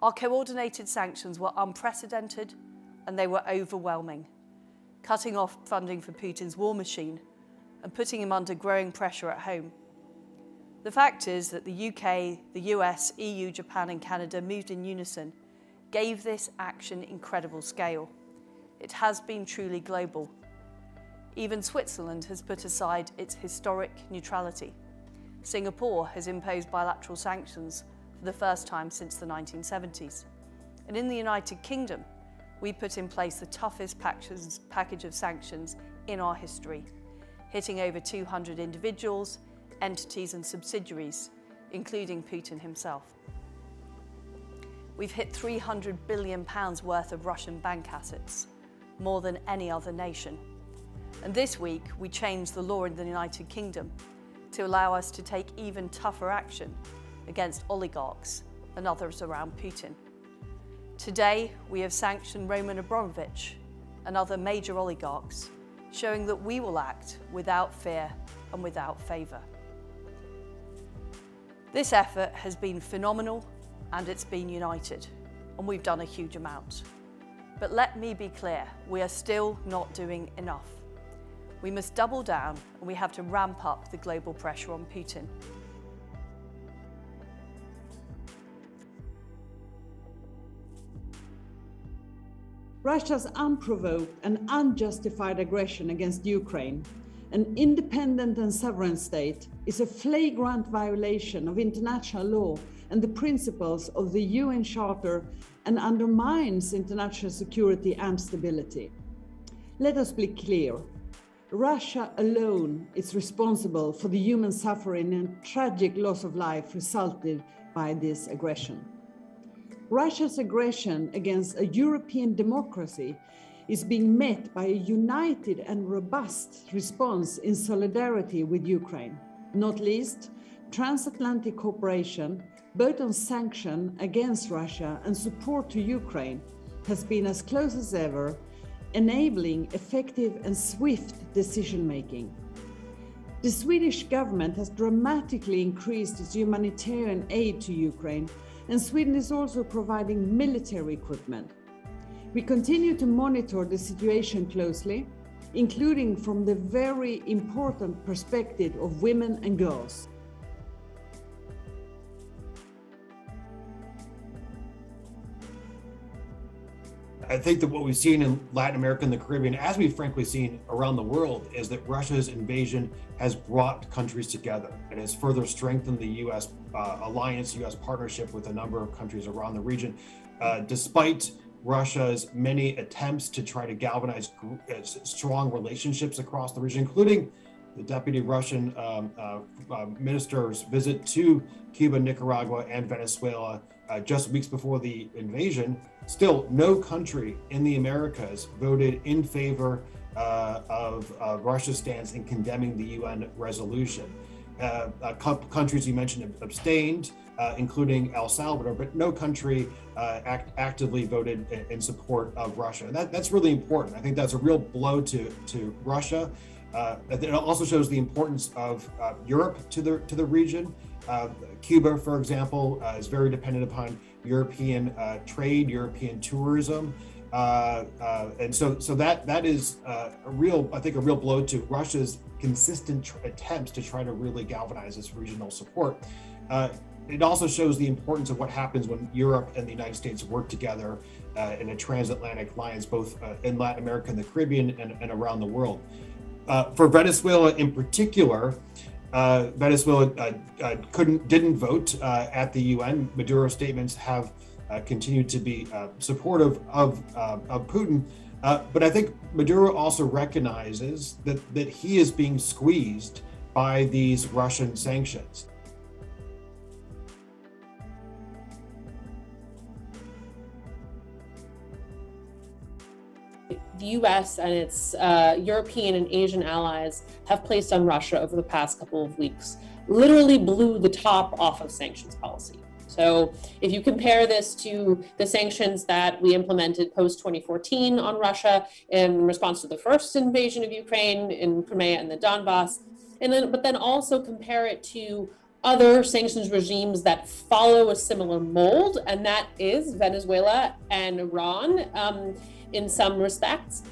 Our coordinated sanctions were unprecedented and they were overwhelming, cutting off funding for Putin's war machine and putting him under growing pressure at home. The fact is that the UK, the US, EU, Japan and Canada moved in unison, gave this action incredible scale. It has been truly global. Even Switzerland has put aside its historic neutrality. Singapore has imposed bilateral sanctions for the first time since the 1970s. And in the United Kingdom, we put in place the toughest package of sanctions in our history, hitting over 200 individuals, entities and subsidiaries, including Putin himself. We've hit £300 billion worth of Russian bank assets, more than any other nation. And this week, we changed the law in the United Kingdom to allow us to take even tougher action against oligarchs and others around Putin. Today, we have sanctioned Roman Abramovich and other major oligarchs, showing that we will act without fear and without favour. This effort has been phenomenal and it's been united, and we've done a huge amount. But let me be clear, we are still not doing enough. We must double down and we have to ramp up the global pressure on Putin. Russia's unprovoked and unjustified aggression against Ukraine, an independent and sovereign state, is a flagrant violation of international law and the principles of the UN Charter and undermines international security and stability. Let us be clear. Russia alone is responsible for the human suffering and tragic loss of life resulted by this aggression. Russia's aggression against a European democracy is being met by a united and robust response in solidarity with Ukraine, not least transatlantic cooperation, both on sanctions against Russia and support to Ukraine, has been as close as ever, enabling effective and swift decision-making. The Swedish government has dramatically increased its humanitarian aid to Ukraine, and Sweden is also providing military equipment. We continue to monitor the situation closely, including from the very important perspective of women and girls. I think that what we've seen in Latin America and the Caribbean, as we've frankly seen around the world, is that Russia's invasion has brought countries together. It has further strengthened the U.S. Alliance, U.S. partnership with a number of countries around the region. Despite Russia's many attempts to try to galvanize strong relationships across the region, including the deputy Russian minister's visit to Cuba, Nicaragua, and Venezuela just weeks before the invasion, still no country in the Americas voted in favor of Russia's stance in condemning the UN resolution. Countries you mentioned abstained, including El Salvador, but no country actively voted in support of Russia. And that's really important. I think that's a real blow to Russia. It also shows the importance of Europe to the region. Cuba, for example, is very dependent upon European trade, European tourism. And so that is a real blow to Russia's consistent attempts to try to really galvanize this regional support. It also shows the importance of what happens when Europe and the United States work together in a transatlantic alliance, both in Latin America and the Caribbean and around the world. For Venezuela in particular, Venezuela didn't vote at the UN. Maduro's statements have continued to be supportive of Putin, but I think Maduro also recognizes that he is being squeezed by these Russian sanctions. The US and its European and Asian allies have placed on Russia over the past couple of weeks literally blew the top off of sanctions policy. So if you compare this to the sanctions that we implemented post-2014 on Russia in response to the first invasion of Ukraine in Crimea and the Donbass, but then also compare it to other sanctions regimes that follow a similar mold, and that is Venezuela and Iran in some respects.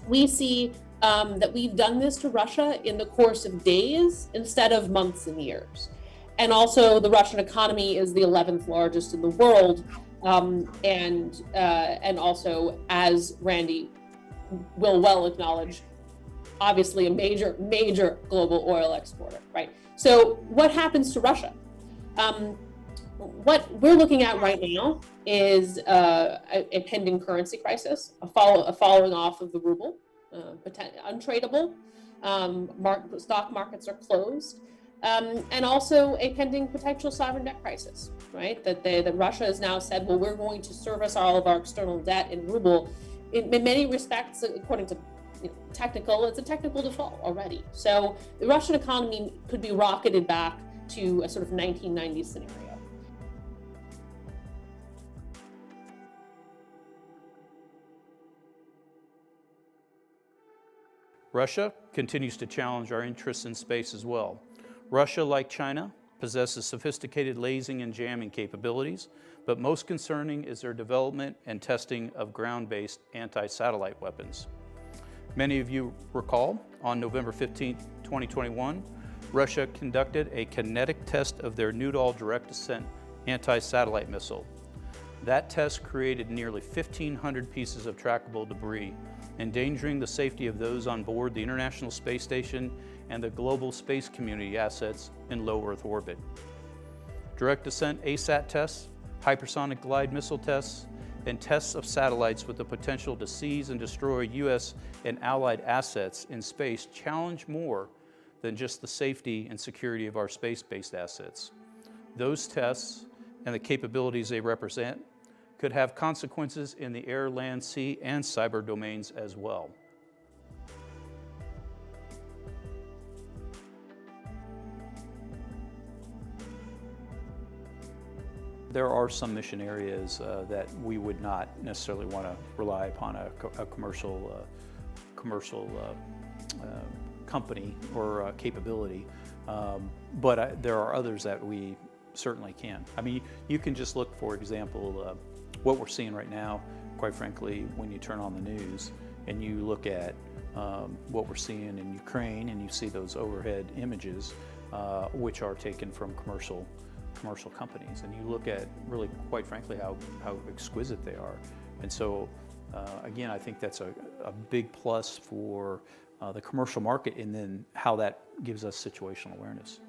We see that we've done this to Russia in the course of days instead of months and years. And also the Russian economy is the 11th largest in the world, and also, as Randy will well acknowledge, obviously a major global oil exporter, right? So what happens to Russia? What we're looking at right now is a pending currency crisis, a following off of the ruble, untradeable, stock markets are closed, and also a pending potential sovereign debt crisis, right? That Russia has now said, well, we're going to service all of our external debt in ruble. In many respects, according to it's a technical default already. So the Russian economy could be rocketed back to a sort of 1990s scenario. Russia continues to challenge our interests in space as well. Russia, like China, possesses sophisticated lasing and jamming capabilities, but most concerning is their development and testing of ground-based anti-satellite weapons. Many of you recall, on November 15, 2021, Russia conducted a kinetic test of their Noodle direct descent anti-satellite missile. That test created nearly 1,500 pieces of trackable debris, endangering the safety of those on board the International Space Station and the global space community assets in low Earth orbit. Direct descent ASAT tests, hypersonic glide missile tests, and tests of satellites with the potential to seize and destroy U.S. and allied assets in space challenge more than just the safety and security of our space-based assets. Those tests and the capabilities they represent could have consequences in the air, land, sea, and cyber domains as well. There are some mission areas that we would not necessarily want to rely upon a commercial company or capability, but there are others that we certainly can. I mean, you can just look, for example, what we're seeing right now, quite frankly, when you turn on the news and you look at what we're seeing in Ukraine and you see those overhead images, which are taken from commercial companies, and you look at really, quite frankly, how exquisite they are. And so, again, I think that's a big plus for the commercial market, and then how that gives us situational awareness.